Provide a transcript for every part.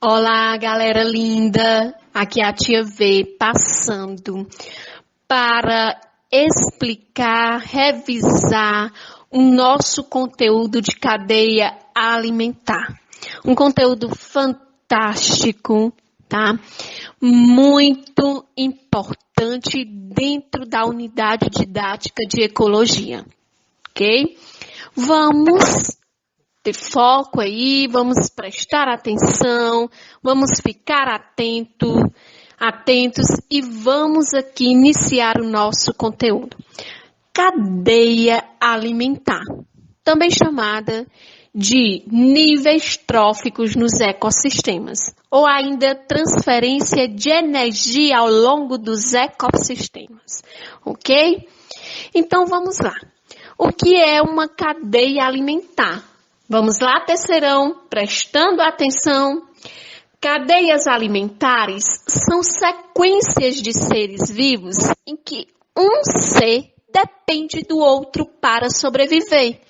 Olá, galera linda! Aqui é a tia V passando para explicar, revisar o nosso conteúdo de cadeia alimentar. Um conteúdo fantástico, tá? Muito importante dentro da unidade didática de ecologia, ok? Vamos ter foco aí, vamos prestar atenção, vamos ficar atentos e vamos aqui iniciar o nosso conteúdo. Cadeia alimentar, também chamada de níveis tróficos nos ecossistemas, ou ainda transferência de energia ao longo dos ecossistemas, ok? Então vamos lá. O que é uma cadeia alimentar? Vamos lá, terceirão, prestando atenção. Cadeias alimentares são sequências de seres vivos em que um ser depende do outro para sobreviver.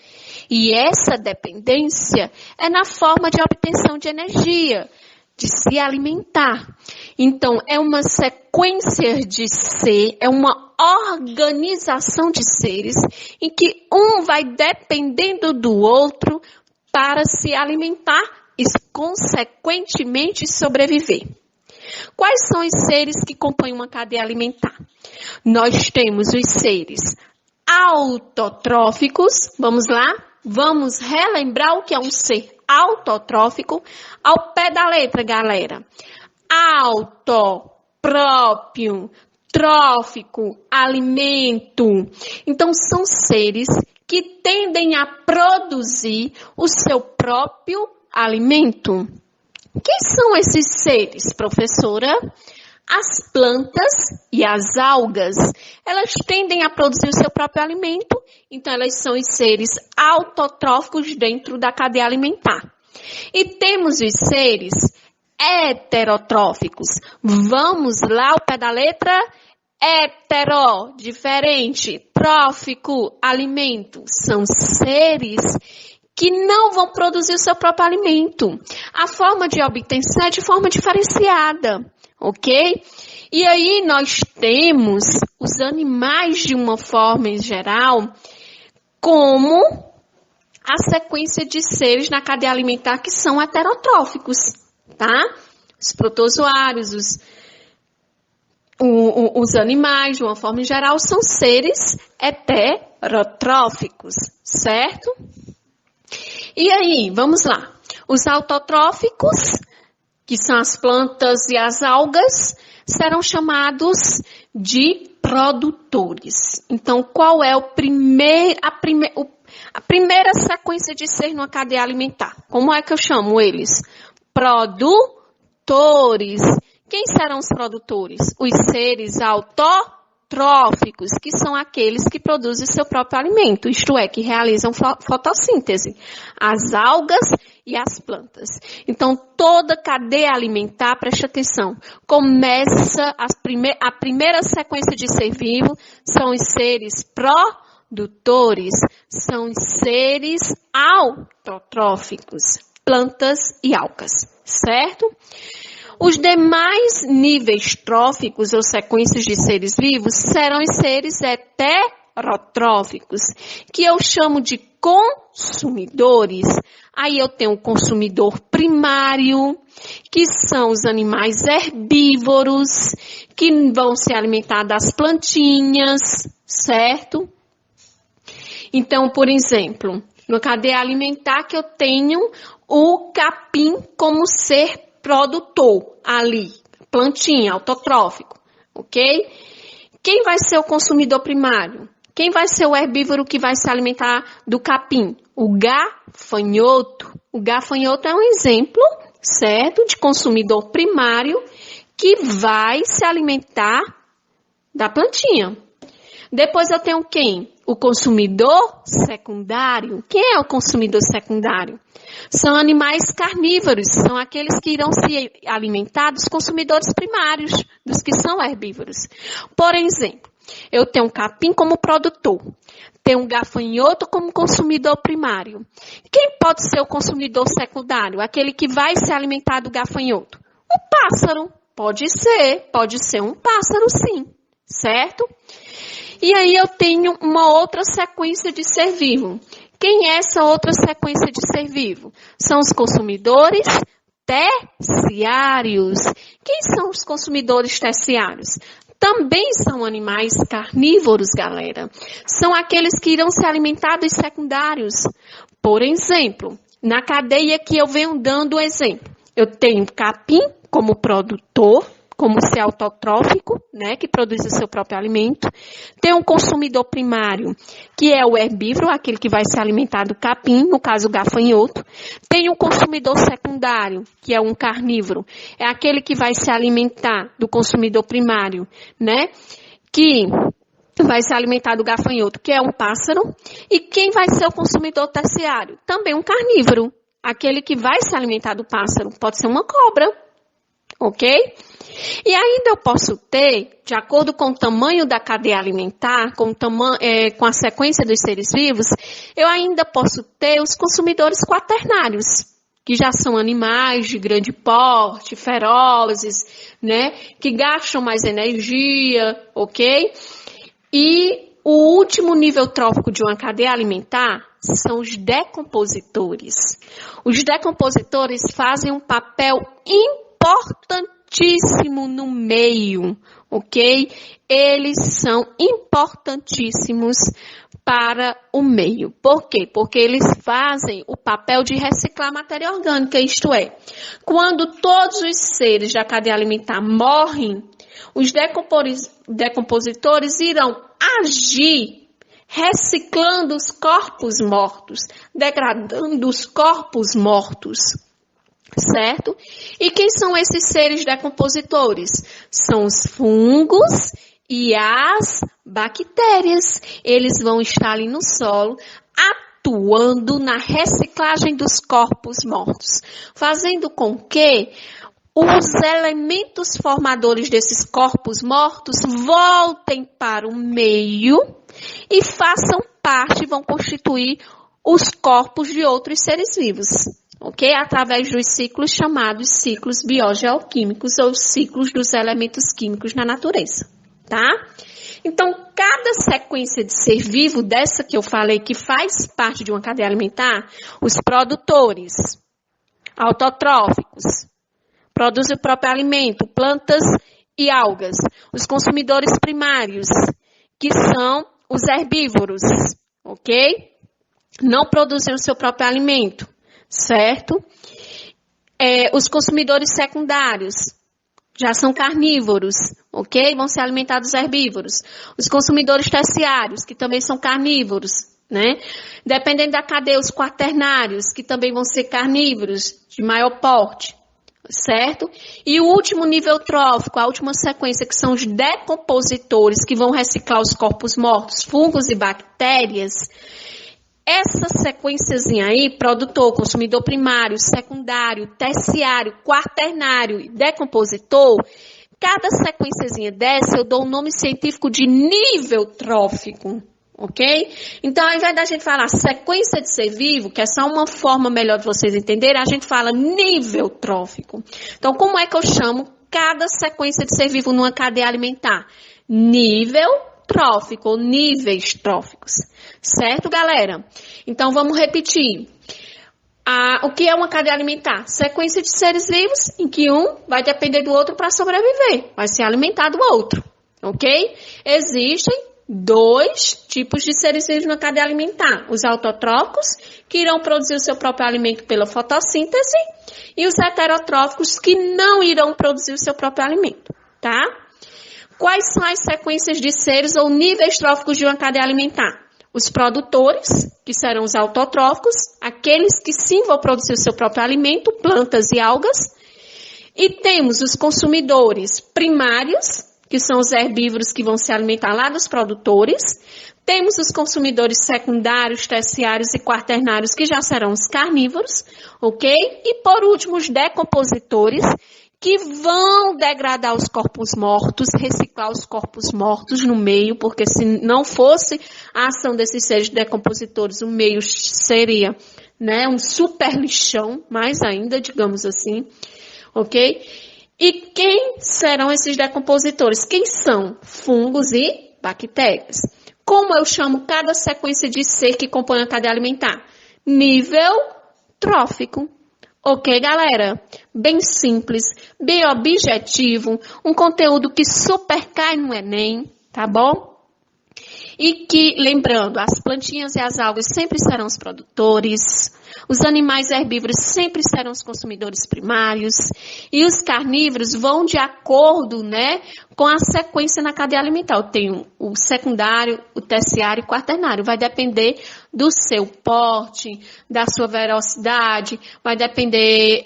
E essa dependência é na forma de obtenção de energia, de se alimentar. Então, é uma sequência de ser, é uma organização de seres em que um vai dependendo do outro para se alimentar e, consequentemente, sobreviver. Quais são os seres que compõem uma cadeia alimentar? Nós temos os seres autotróficos. Vamos lá? Vamos relembrar o que é um ser autotrófico ao pé da letra, galera. Auto, próprio, trófico, alimento. Então, são seres que tendem a produzir o seu próprio alimento. Quem são esses seres, professora? As plantas e as algas, elas tendem a produzir o seu próprio alimento, então elas são os seres autotróficos dentro da cadeia alimentar. E temos os seres heterotróficos. Vamos lá ao pé da letra? Hetero, diferente, trófico, alimento. São seres que não vão produzir o seu próprio alimento. A forma de obtenção é de forma diferenciada, ok? E aí nós temos os animais de uma forma em geral como a sequência de seres na cadeia alimentar que são heterotróficos, tá? Os protozoários, os animais, de uma forma em geral, são seres heterotróficos, certo? E aí, vamos lá. Os autotróficos, que são as plantas e as algas, serão chamados de produtores. Então, qual é a primeira sequência de ser numa cadeia alimentar? Como é que eu chamo eles? Produtores. Quem serão os produtores? Os seres autotróficos, que são aqueles que produzem seu próprio alimento, isto é, que realizam fotossíntese, as algas e as plantas. Então, toda cadeia alimentar, preste atenção, começa a primeira sequência de ser vivo, são os seres produtores, são os seres autotróficos, plantas e algas, certo? Os demais níveis tróficos ou sequências de seres vivos serão os seres heterotróficos, que eu chamo de consumidores. Aí eu tenho o consumidor primário, que são os animais herbívoros, que vão se alimentar das plantinhas, certo? Então, por exemplo, na cadeia alimentar que eu tenho o capim como ser produtor ali, plantinha, autotrófico, ok? Quem vai ser o consumidor primário? Quem vai ser o herbívoro que vai se alimentar do capim? O gafanhoto. O gafanhoto é um exemplo, certo, de consumidor primário que vai se alimentar da plantinha. Depois eu tenho quem? O consumidor secundário. Quem é o consumidor secundário? São animais carnívoros, são aqueles que irão se alimentar dos consumidores primários, dos que são herbívoros. Por exemplo, Eu tenho um capim como produtor. Tenho um gafanhoto como consumidor primário. Quem pode ser o consumidor secundário? Aquele que vai se alimentar do gafanhoto? O pássaro. Pode ser um pássaro sim, certo? E aí eu tenho uma outra sequência de ser vivo. Quem é essa outra sequência de ser vivo? São os consumidores terciários. Quem são os consumidores terciários? Também são animais carnívoros, galera. São aqueles que irão se alimentar dos secundários. Por exemplo, na cadeia que eu venho dando exemplo, eu tenho capim como produtor, como ser autotrófico, né, que produz o seu próprio alimento. Tem um consumidor primário, que é o herbívoro, aquele que vai se alimentar do capim, no caso o gafanhoto. Tem um consumidor secundário, que é um carnívoro, é aquele que vai se alimentar do consumidor primário, né, que vai se alimentar do gafanhoto, que é um pássaro. E quem vai ser o consumidor terciário? Também um carnívoro, aquele que vai se alimentar do pássaro, pode ser uma cobra, ok? E ainda eu posso ter, de acordo com o tamanho da cadeia alimentar, com a sequência dos seres vivos, eu ainda posso ter os consumidores quaternários, que já são animais de grande porte, ferozes, né, que gastam mais energia, ok? E o último nível trófico de uma cadeia alimentar são os decompositores. Os decompositores fazem um papel importantíssimo no meio, ok? Eles são importantíssimos para o meio. Por quê? Porque eles fazem o papel de reciclar matéria orgânica, isto é, quando todos os seres da cadeia alimentar morrem, os decompositores irão agir reciclando os corpos mortos, degradando os corpos mortos. Certo? E quem são esses seres decompositores? São os fungos e as bactérias. Eles vão estar ali no solo, atuando na reciclagem dos corpos mortos, fazendo com que os elementos formadores desses corpos mortos voltem para o meio e façam parte, vão constituir os corpos de outros seres vivos. Ok? Através dos ciclos chamados ciclos biogeoquímicos ou ciclos dos elementos químicos na natureza, tá? Então, cada sequência de ser vivo dessa que eu falei que faz parte de uma cadeia alimentar, os produtores autotróficos, produzem o próprio alimento, plantas e algas. Os consumidores primários, que são os herbívoros, ok? Não produzem o seu próprio alimento. Certo? Os consumidores secundários já são carnívoros, ok? Vão se alimentar dos herbívoros. Os consumidores terciários, que também são carnívoros, né? Dependendo da cadeia, os quaternários, que também vão ser carnívoros, de maior porte, certo? E o último nível trófico, a última sequência, que são os decompositores, que vão reciclar os corpos mortos, fungos e bactérias. Essa sequenciazinha aí, produtor, consumidor primário, secundário, terciário, quaternário e decompositor, cada sequenciazinha dessa eu dou um nome científico de nível trófico, ok? Então, ao invés da gente falar sequência de ser vivo, que é só uma forma melhor de vocês entenderem, a gente fala nível trófico. Então, como é que eu chamo cada sequência de ser vivo numa cadeia alimentar? Nível trófico, ou níveis tróficos. Certo, galera? Então, vamos repetir. O que é uma cadeia alimentar? Sequência de seres vivos em que um vai depender do outro para sobreviver. Vai se alimentar do outro. Ok? Existem dois tipos de seres vivos na cadeia alimentar. Os autotróficos, que irão produzir o seu próprio alimento pela fotossíntese. E os heterotróficos, que não irão produzir o seu próprio alimento. Tá? Quais são as sequências de seres ou níveis tróficos de uma cadeia alimentar? Os produtores, que serão os autotróficos, aqueles que sim vão produzir o seu próprio alimento, plantas e algas. E temos os consumidores primários, que são os herbívoros que vão se alimentar lá dos produtores. Temos os consumidores secundários, terciários e quaternários, que já serão os carnívoros, ok? E por último, os decompositores, que vão degradar os corpos mortos, reciclar os corpos mortos no meio, porque se não fosse a ação desses seres decompositores, o meio seria, né, um super lixão, mais ainda, digamos assim, ok? E quem serão esses decompositores? Quem são? Fungos e bactérias. Como eu chamo cada sequência de ser que compõe a cadeia alimentar? Nível trófico. Ok, galera? Bem simples, bem objetivo, um conteúdo que super cai no Enem, tá bom? E que, lembrando, as plantinhas e as algas sempre serão os produtores, os animais herbívoros sempre serão os consumidores primários e os carnívoros vão de acordo, né, com a sequência na cadeia alimentar. Eu tenho o secundário, o terciário e o quaternário. Vai depender do seu porte, da sua velocidade, vai depender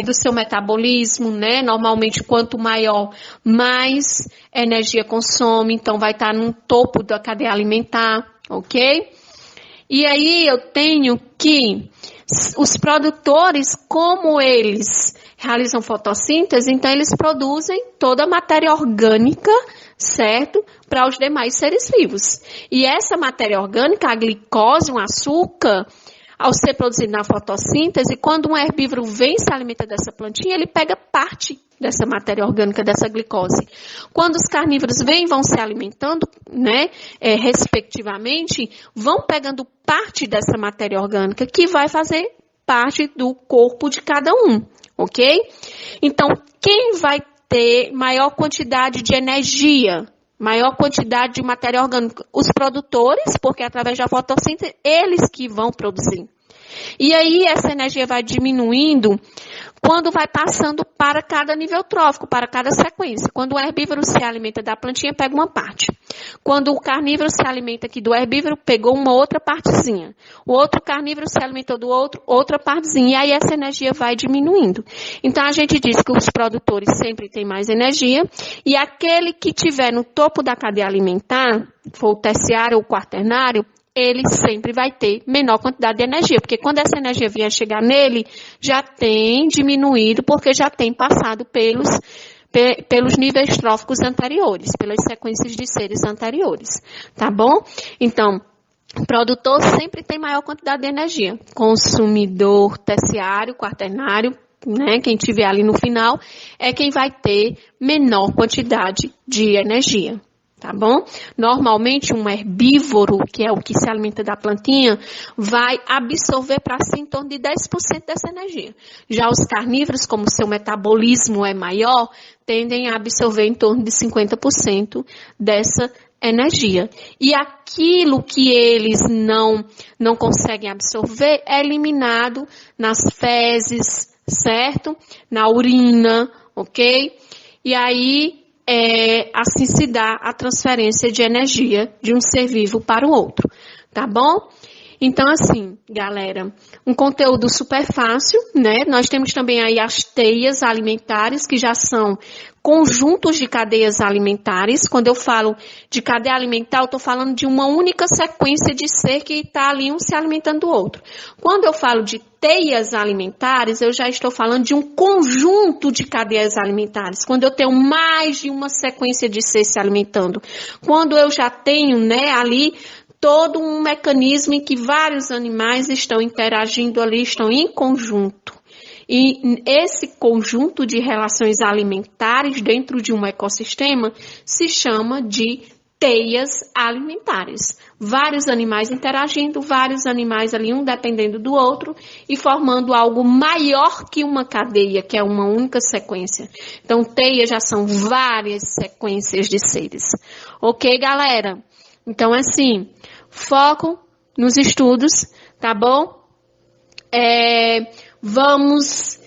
do seu metabolismo, né? Normalmente, quanto maior, mais energia consome, então vai estar no topo da cadeia alimentar, ok? E aí eu tenho que os produtores, como eles realizam fotossíntese, então eles produzem toda a matéria orgânica, certo? Para os demais seres vivos. E essa matéria orgânica, a glicose, o açúcar, ao ser produzido na fotossíntese, quando um herbívoro vem e se alimenta dessa plantinha, ele pega parte dessa matéria orgânica, dessa glicose. Quando os carnívoros vêm e vão se alimentando, né, respectivamente, vão pegando parte dessa matéria orgânica que vai fazer parte do corpo de cada um, ok? Então, quem vai ter maior quantidade de energia, maior quantidade de matéria orgânica? Os produtores, porque através da fotossíntese, eles que vão produzir. E aí essa energia vai diminuindo quando vai passando para cada nível trófico, para cada sequência. Quando o herbívoro se alimenta da plantinha, pega uma parte. Quando o carnívoro se alimenta aqui do herbívoro, pegou uma outra partezinha. O outro carnívoro se alimentou do outro, outra partezinha. E aí essa energia vai diminuindo. Então a gente diz que os produtores sempre têm mais energia. E aquele que tiver no topo da cadeia alimentar, for o terciário ou o quaternário, ele sempre vai ter menor quantidade de energia, porque quando essa energia vier chegar nele, já tem diminuído, porque já tem passado pelos níveis tróficos anteriores, pelas sequências de seres anteriores, tá bom? Então, o produtor sempre tem maior quantidade de energia. Consumidor terciário, quaternário, né, quem tiver ali no final, é quem vai ter menor quantidade de energia. Tá bom? Normalmente um herbívoro, que é o que se alimenta da plantinha, vai absorver para si em torno de 10% dessa energia. Já os carnívoros, como seu metabolismo é maior, tendem a absorver em torno de 50% dessa energia. E aquilo que eles não conseguem absorver é eliminado nas fezes, certo? Na urina, ok? E aí assim se dá a transferência de energia de um ser vivo para o outro, tá bom? Então, assim, galera, um conteúdo super fácil, né? Nós temos também aí as teias alimentares, que já são conjuntos de cadeias alimentares. Quando eu falo de cadeia alimentar, eu estou falando de uma única sequência de ser que está ali um se alimentando do outro. Quando eu falo de teias alimentares, eu já estou falando de um conjunto de cadeias alimentares. Quando eu tenho mais de uma sequência de ser se alimentando. Quando eu já tenho, né, ali todo um mecanismo em que vários animais estão interagindo ali, estão em conjunto. E esse conjunto de relações alimentares dentro de um ecossistema se chama de teias alimentares. Vários animais interagindo, vários animais ali, um dependendo do outro, e formando algo maior que uma cadeia, que é uma única sequência. Então, teias já são várias sequências de seres. Ok, galera? Então, assim, foco nos estudos, tá bom? Vamos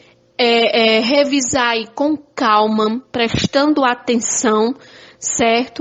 revisar aí com calma, prestando atenção, certo?